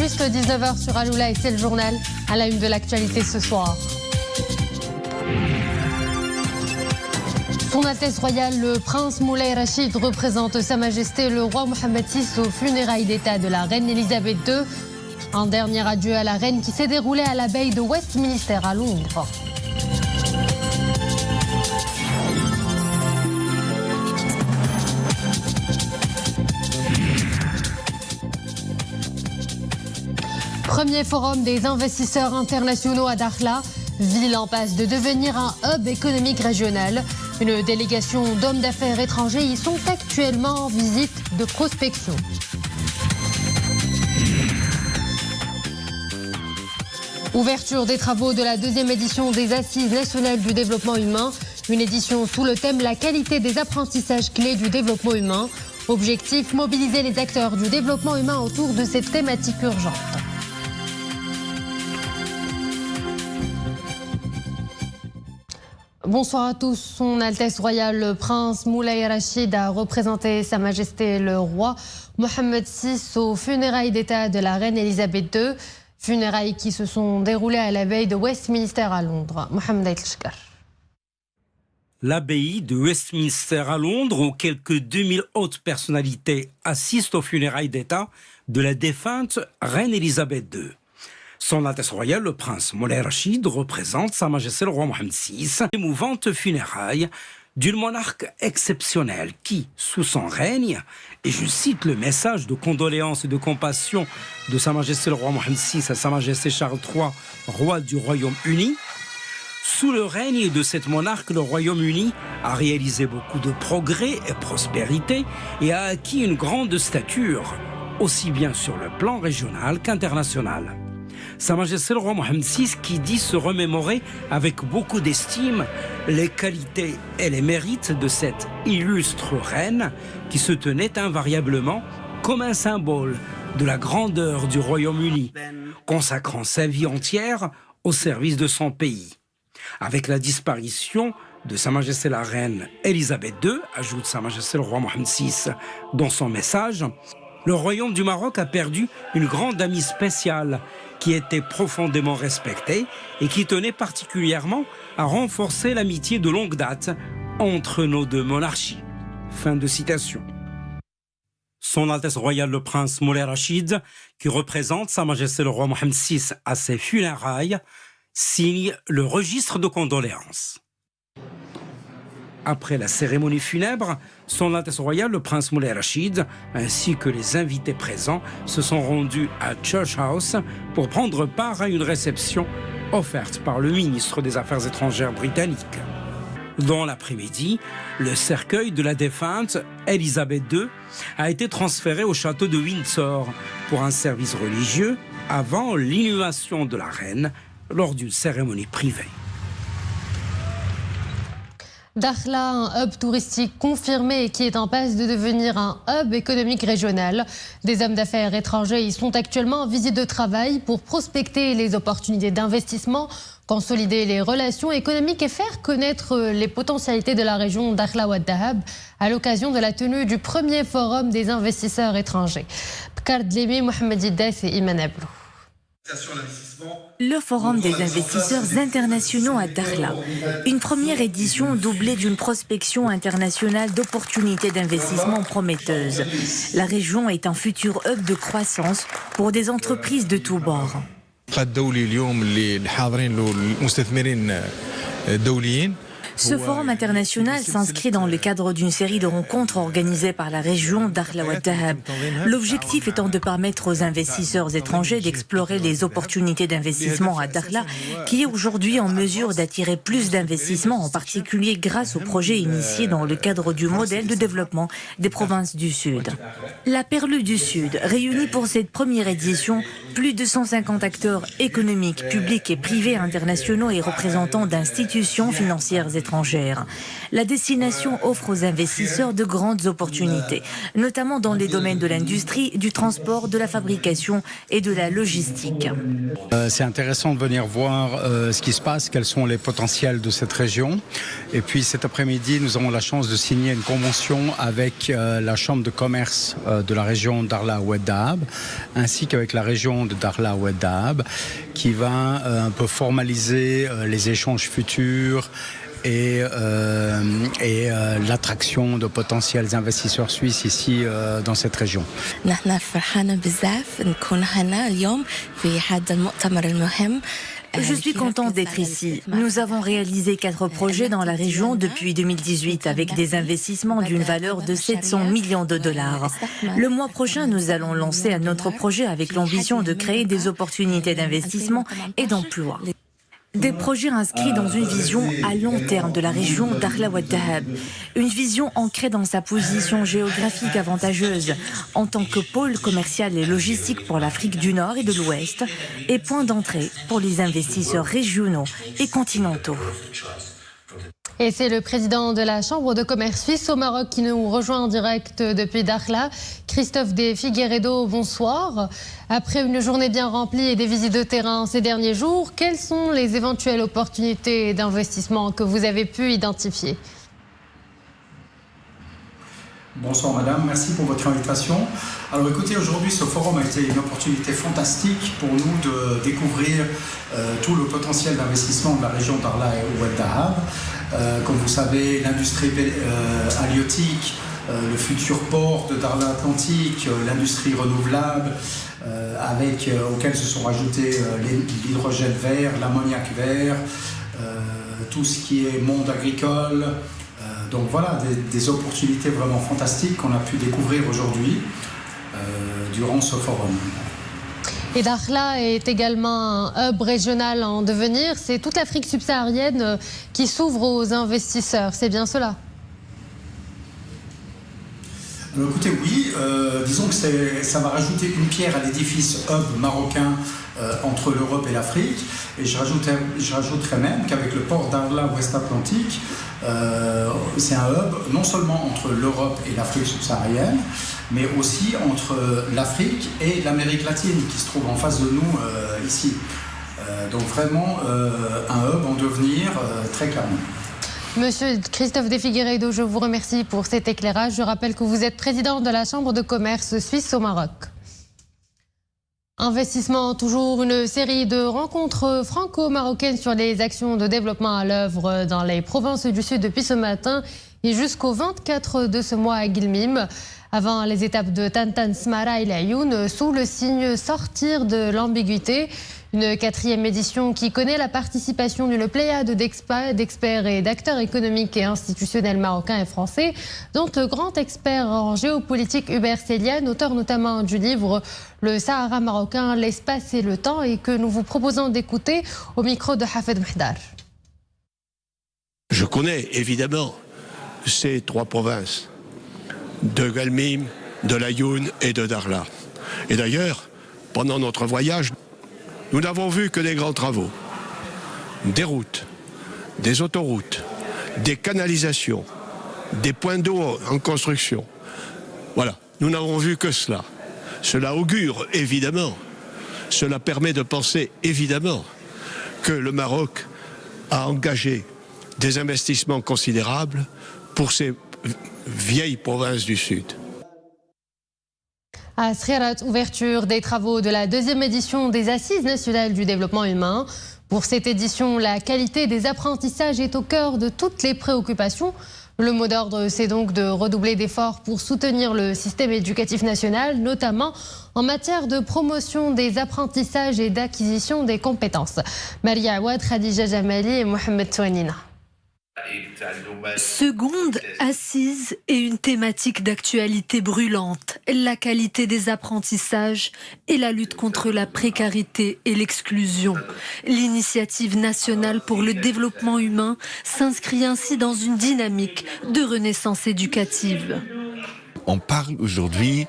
juste 19h sur Aloula et c'est le journal à la une de l'actualité ce soir. Son Altesse Royale, le prince Moulay Rachid, représente Sa Majesté le roi Mohammed VI aux funérailles d'État de la reine Elisabeth II. Un dernier adieu à la reine qui s'est déroulé à l'abbaye de Westminster à Londres. Premier forum des investisseurs internationaux à Dakhla. Ville en passe de devenir un hub économique régional. Une délégation d'hommes d'affaires étrangers y sont actuellement en visite de prospection. Ouverture des travaux de la deuxième édition des Assises nationales du développement humain. Une édition sous le thème La qualité des apprentissages clés du développement humain. Objectif, mobiliser les acteurs du développement humain autour de cette thématique urgente. Bonsoir à tous. Son Altesse Royale, le prince Moulay Rachid, a représenté Sa Majesté le roi Mohammed VI aux funérailles d'État de la reine Elisabeth II. Funérailles qui se sont déroulées à l'abbaye de Westminster à Londres. Mohamed Aït-Shkar. L'abbaye de Westminster à Londres, où quelques 2000 hautes personnalités assistent aux funérailles d'État de la défunte reine Elisabeth II. Son Altesse Royale, le prince Moulay Rachid, représente Sa Majesté le roi Mohammed VI. Émouvante funérailles d'une monarque exceptionnelle qui, sous son règne, et je cite le message de condoléances et de compassion de Sa Majesté le roi Mohammed VI à Sa Majesté Charles III, roi du Royaume-Uni, sous le règne de cette monarque, le Royaume-Uni a réalisé beaucoup de progrès et prospérité et a acquis une grande stature, aussi bien sur le plan régional qu'international. Sa Majesté le roi Mohammed VI qui dit se remémorer avec beaucoup d'estime les qualités et les mérites de cette illustre reine qui se tenait invariablement comme un symbole de la grandeur du Royaume-Uni, consacrant sa vie entière au service de son pays. Avec la disparition de Sa Majesté la reine Elisabeth II, ajoute Sa Majesté le roi Mohammed VI dans son message, le royaume du Maroc a perdu une grande amie spéciale qui était profondément respectée et qui tenait particulièrement à renforcer l'amitié de longue date entre nos deux monarchies. Fin de citation. Son Altesse Royale le prince Moulay Rachid, qui représente Sa Majesté le roi Mohammed VI à ses funérailles, signe le registre de condoléances. Après la cérémonie funèbre, Son Altesse Royale, le prince Moulay Rachid, ainsi que les invités présents, se sont rendus à Church House pour prendre part à une réception offerte par le ministre des Affaires étrangères britannique. Dans l'après-midi, le cercueil de la défunte Elisabeth II a été transféré au château de Windsor pour un service religieux avant l'inhumation de la reine lors d'une cérémonie privée. Dakhla, un hub touristique confirmé et qui est en passe de devenir un hub économique régional. Des hommes d'affaires étrangers y sont actuellement en visite de travail pour prospecter les opportunités d'investissement, consolider les relations économiques et faire connaître les potentialités de la région Dakhla Ouad Dahab à l'occasion de la tenue du premier forum des investisseurs étrangers. Bkar Dlemi, Mohamed Iddas et Iman Ablou. Le Forum des investisseurs internationaux à Dakhla. Une première édition doublée d'une prospection internationale d'opportunités d'investissement prometteuses. La région est un futur hub de croissance pour des entreprises de tous bords. Ce forum international s'inscrit dans le cadre d'une série de rencontres organisées par la région Dakhla Ouad Dahab. L'objectif étant de permettre aux investisseurs étrangers d'explorer les opportunités d'investissement à Dakhla, qui est aujourd'hui en mesure d'attirer plus d'investissements, en particulier grâce aux projets initiés dans le cadre du modèle de développement des provinces du Sud. La Perle du Sud réunit pour cette première édition plus de 150 acteurs économiques, publics et privés internationaux et représentants d'institutions financières étrangères étrangères. La destination offre aux investisseurs de grandes opportunités, notamment dans les domaines de l'industrie, du transport, de la fabrication et de la logistique. C'est intéressant de venir voir ce qui se passe, quels sont les potentiels de cette région. Et puis cet après-midi, nous avons la chance de signer une convention avec la Chambre de commerce de la région d'Arla Oued Dahab, ainsi qu'avec la région de Darla Oued Dahab, qui va un peu formaliser les échanges futurs et l'attraction de potentiels investisseurs suisses ici dans cette région. Je suis contente d'être ici. Nous avons réalisé 4 projets dans la région depuis 2018 avec des investissements d'une valeur de 700 millions de dollars. Le mois prochain, nous allons lancer un autre projet avec l'ambition de créer des opportunités d'investissement et d'emploi. Des projets inscrits dans une vision à long terme de la région d'Arla Oued Dahab. Une vision ancrée dans sa position géographique avantageuse en tant que pôle commercial et logistique pour l'Afrique du Nord et de l'Ouest et point d'entrée pour les investisseurs régionaux et continentaux. Et c'est le président de la Chambre de commerce suisse au Maroc qui nous rejoint en direct depuis Dakhla. Christophe de Figueiredo, bonsoir. Après une journée bien remplie et des visites de terrain ces derniers jours, quelles sont les éventuelles opportunités d'investissement que vous avez pu identifier ? Bonsoir madame, merci pour votre invitation. Alors écoutez, aujourd'hui ce forum a été une opportunité fantastique pour nous de découvrir tout le potentiel d'investissement de la région d'Arla Oued Dahab. Comme vous savez, l'industrie halieutique, le futur port de Darla Atlantique, l'industrie renouvelable, auxquels se sont rajoutés l'hydrogène vert, l'ammoniac vert, tout ce qui est monde agricole. Donc voilà, des opportunités vraiment fantastiques qu'on a pu découvrir aujourd'hui durant ce forum. Et Dakhla est également un hub régional en devenir. C'est toute l'Afrique subsaharienne qui s'ouvre aux investisseurs. C'est bien cela ? Écoutez, oui. Disons que ça va rajouter une pierre à l'édifice hub marocain entre l'Europe et l'Afrique. Et je rajouterais même qu'avec le port d'Arla Ouest Atlantique, c'est un hub non seulement entre l'Europe et l'Afrique subsaharienne, mais aussi entre l'Afrique et l'Amérique latine qui se trouve en face de nous ici. Donc vraiment un hub en devenir très clairement. Monsieur Christophe de Figueiredo, je vous remercie pour cet éclairage. Je rappelle que vous êtes président de la Chambre de commerce suisse au Maroc. Investissement, toujours une série de rencontres franco-marocaines sur les actions de développement à l'œuvre dans les provinces du Sud depuis ce matin et jusqu'au 24 de ce mois à Guilmim. Avant les étapes de Tantan, Smara et Laayoune, sous le signe sortir de l'ambiguïté. Une 4e édition qui connaît la participation d'une pléiade d'experts et d'acteurs économiques et institutionnels marocains et français, dont le grand expert en géopolitique Hubert Céliane, auteur notamment du livre Le Sahara marocain, l'espace et le temps, et que nous vous proposons d'écouter au micro de Hafed Mhdar. Je connais évidemment ces 3 provinces, de Guilmim, de Laayoune et de Darla. Et d'ailleurs, pendant notre voyage, nous n'avons vu que des grands travaux, des routes, des autoroutes, des canalisations, des points d'eau en construction. Voilà, nous n'avons vu que cela. Cela augure évidemment, cela permet de penser évidemment que le Maroc a engagé des investissements considérables pour ces vieilles provinces du Sud. À Srirat, ouverture des travaux de la 2e édition des Assises nationales du développement humain. Pour cette édition, la qualité des apprentissages est au cœur de toutes les préoccupations. Le mot d'ordre, c'est donc de redoubler d'efforts pour soutenir le système éducatif national, notamment en matière de promotion des apprentissages et d'acquisition des compétences. Maria Awad, Khadija Jamali et Mohamed Touanina. Seconde assise et une thématique d'actualité brûlante, la qualité des apprentissages et la lutte contre la précarité et l'exclusion. L'initiative nationale pour le développement humain s'inscrit ainsi dans une dynamique de renaissance éducative. On parle aujourd'hui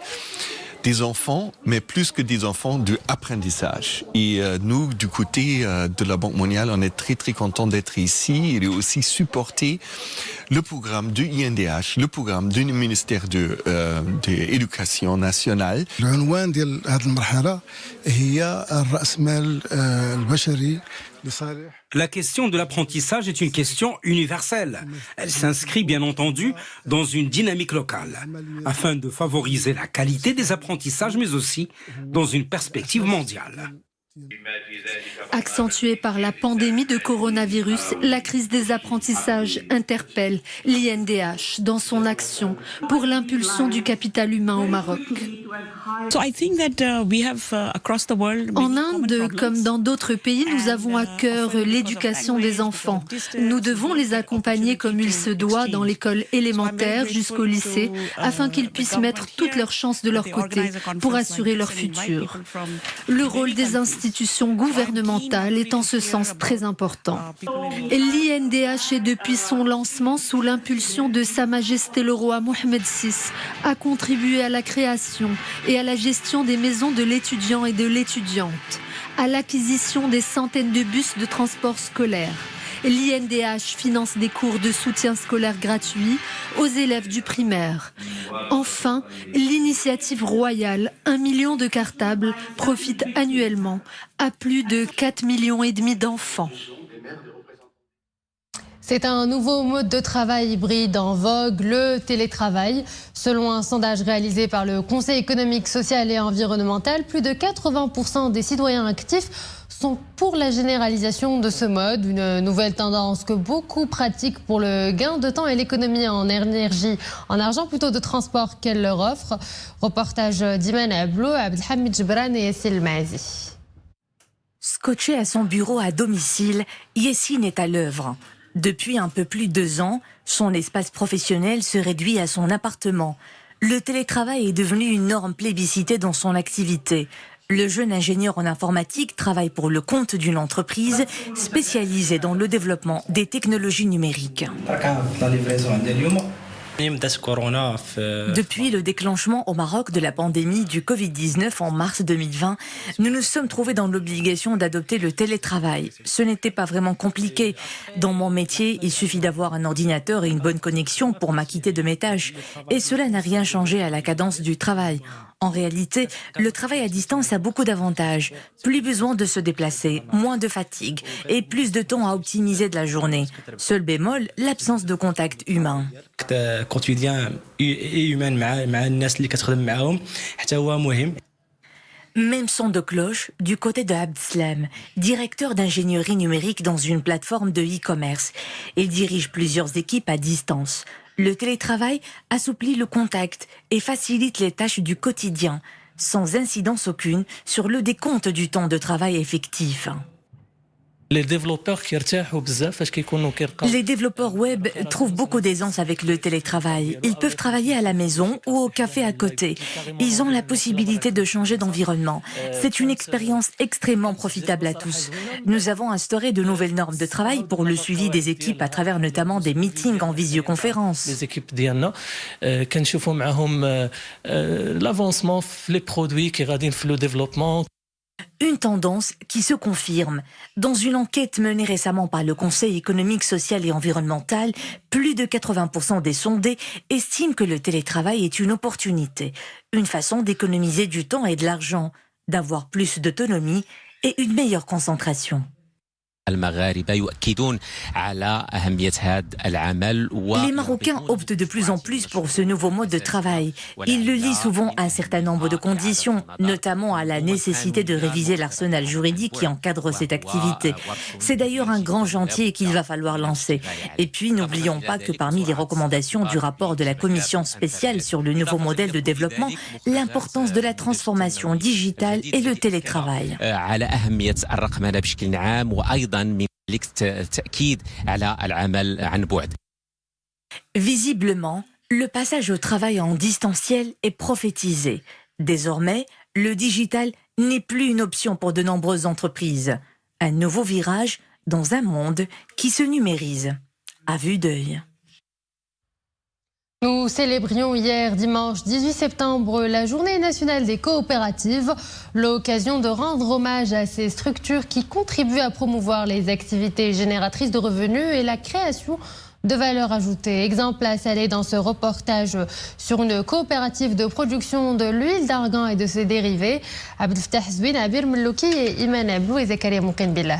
des enfants, mais plus que des enfants, de apprentissage. Et nous, du côté de la Banque mondiale, on est très très content d'être ici et de aussi supporter le programme du INDH, le programme du ministère de l'Éducation nationale. العنوان ديال هذه المرحلة هي الرأس مال البشري لصالح. La question de l'apprentissage est une question universelle. Elle s'inscrit bien entendu dans une dynamique locale, afin de favoriser la qualité des apprentissages, mais aussi dans une perspective mondiale. Accentuée par la pandémie de coronavirus, la crise des apprentissages interpelle l'INDH dans son action pour l'impulsion du capital humain au Maroc. En Inde, comme dans d'autres pays, nous avons à cœur l'éducation des enfants. Nous devons les accompagner comme il se doit dans l'école élémentaire jusqu'au lycée, afin qu'ils puissent mettre toutes leurs chances de leur côté pour assurer leur futur. Le rôle des institutions gouvernementales est en ce sens très important. L'INDH est depuis son lancement sous l'impulsion de Sa Majesté le roi Mohamed VI a contribué à la création et à la gestion des maisons de l'étudiant et de l'étudiante, à l'acquisition des centaines de bus de transport scolaire. L'INDH finance des cours de soutien scolaire gratuits aux élèves du primaire. Enfin, l'initiative royale 1 million de cartables profite annuellement à plus de 4,5 millions d'enfants. C'est un nouveau mode de travail hybride en vogue, le télétravail. Selon un sondage réalisé par le Conseil économique, social et environnemental, plus de 80% des citoyens actifs sont pour la généralisation de ce mode, une nouvelle tendance que beaucoup pratiquent pour le gain de temps et l'économie en énergie, en argent plutôt de transport qu'elle leur offre. Reportage d'Iman Ablo, Abdelhamid Jebran et Yassine Mazi. Scotché à son bureau à domicile, Yassine est à l'œuvre. Depuis un peu plus de 2 ans, son espace professionnel se réduit à son appartement. Le télétravail est devenu une norme plébiscitée dans son activité. Le jeune ingénieur en informatique travaille pour le compte d'une entreprise spécialisée dans le développement des technologies numériques. Depuis le déclenchement au Maroc de la pandémie du Covid-19 en mars 2020, nous nous sommes trouvés dans l'obligation d'adopter le télétravail. Ce n'était pas vraiment compliqué. Dans mon métier, il suffit d'avoir un ordinateur et une bonne connexion pour m'acquitter de mes tâches. Et cela n'a rien changé à la cadence du travail. En réalité, le travail à distance a beaucoup d'avantages. Plus besoin de se déplacer, moins de fatigue et plus de temps à optimiser de la journée. Seul bémol, l'absence de contact humain. Même son de cloche du côté de Abdeslam, directeur d'ingénierie numérique dans une plateforme de e-commerce. Il dirige plusieurs équipes à distance. Le télétravail assouplit le contact et facilite les tâches du quotidien, sans incidence aucune sur le décompte du temps de travail effectif. Les développeurs web trouvent beaucoup d'aisance avec le télétravail. Ils peuvent travailler à la maison ou au café à côté. Ils ont la possibilité de changer d'environnement. C'est une expérience extrêmement profitable à tous. Nous avons instauré de nouvelles normes de travail pour le suivi des équipes à travers notamment des meetings en visioconférence. Les équipes ديالنا كنشوفوا معهم l'avancement les produits qui radin le développement. Une tendance qui se confirme. Dans une enquête menée récemment par le Conseil économique, social et environnemental, plus de 80% des sondés estiment que le télétravail est une opportunité, une façon d'économiser du temps et de l'argent, d'avoir plus d'autonomie et une meilleure concentration. Les Marocains optent de plus en plus pour ce nouveau mode de travail. Ils le lient souvent à un certain nombre de conditions, notamment à la nécessité de réviser l'arsenal juridique qui encadre cette activité. C'est d'ailleurs un grand chantier qu'il va falloir lancer. Et puis, n'oublions pas que parmi les recommandations du rapport de la Commission spéciale sur le nouveau modèle de développement, l'importance de la transformation digitale et le télétravail. Visiblement, le passage au travail en distanciel est prophétisé. Désormais, le digital n'est plus une option pour de nombreuses entreprises. Un nouveau virage dans un monde qui se numérise à vue d'œil. Nous célébrions hier, dimanche 18 septembre, la journée nationale des coopératives, l'occasion de rendre hommage à ces structures qui contribuent à promouvoir les activités génératrices de revenus et la création de valeur ajoutée. Exemple à Salé dans ce reportage sur une coopérative de production de l'huile d'argan et de ses dérivés. Abdelfatah Zouine, Abir Mlouki et Iman Ablou et Zakaria Mouken Billah.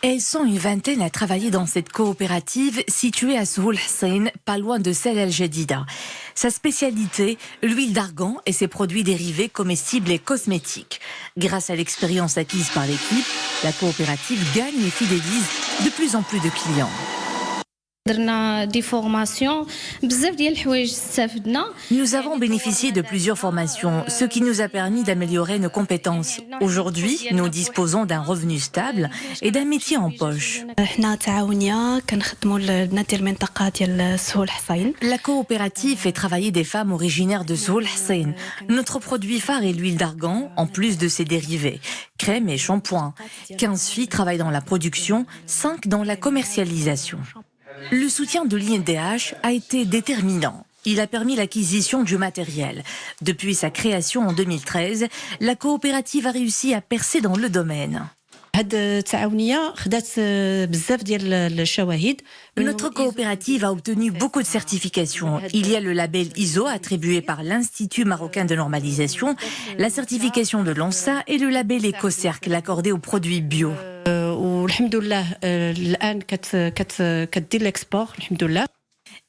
Elles sont une vingtaine à travailler dans cette coopérative située à Souhoul Hussein, pas loin de Sel El Jadida. Sa spécialité, l'huile d'argan et ses produits dérivés comestibles et cosmétiques. Grâce à l'expérience acquise par l'équipe, la coopérative gagne et fidélise de plus en plus de clients. Nous avons bénéficié de plusieurs formations, ce qui nous a permis d'améliorer nos compétences. Aujourd'hui, nous disposons d'un revenu stable et d'un métier en poche. La coopérative fait travailler des femmes originaires de Souhoul Hussein. Notre produit phare est l'huile d'argan, en plus de ses dérivés, crème et shampoing. 15 filles travaillent dans la production, 5 dans la commercialisation. Le soutien de l'INDH a été déterminant. Il a permis l'acquisition du matériel. Depuis sa création en 2013, la coopérative a réussi à percer dans le domaine. Notre coopérative a obtenu beaucoup de certifications. Il y a le label ISO attribué par l'Institut marocain de normalisation, la certification de l'ANSA et le label EcoCercle accordé aux produits bio.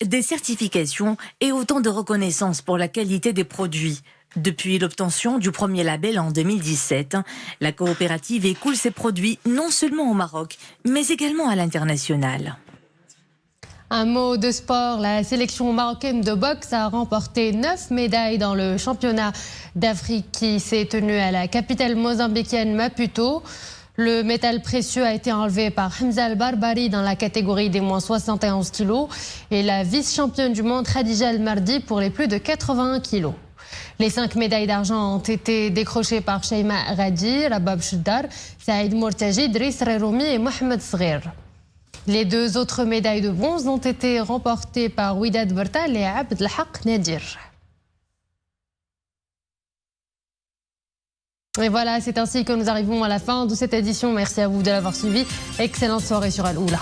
Des certifications et autant de reconnaissance pour la qualité des produits. Depuis l'obtention du premier label en 2017, la coopérative écoule ses produits non seulement au Maroc, mais également à l'international. Un mot de sport, la sélection marocaine de boxe a remporté 9 médailles dans le championnat d'Afrique qui s'est tenu à la capitale mozambicaine Maputo. Le métal précieux a été enlevé par Hamza Al-Barbari dans la catégorie des moins 71 kilos et la vice-championne du monde Khadija Al-Mardi pour les plus de 81 kilos. Les 5 médailles d'argent ont été décrochées par Shaima Radi, Rabab Choudar, Saïd Mourtaji, Driss Reroumi et Mohamed Sghir. Les 2 autres médailles de bronze ont été remportées par Widad Bertal et Abd Al-Haq Nadir. Et voilà, c'est ainsi que nous arrivons à la fin de cette édition. Merci à vous de l'avoir suivi. Excellente soirée sur Al-Oula.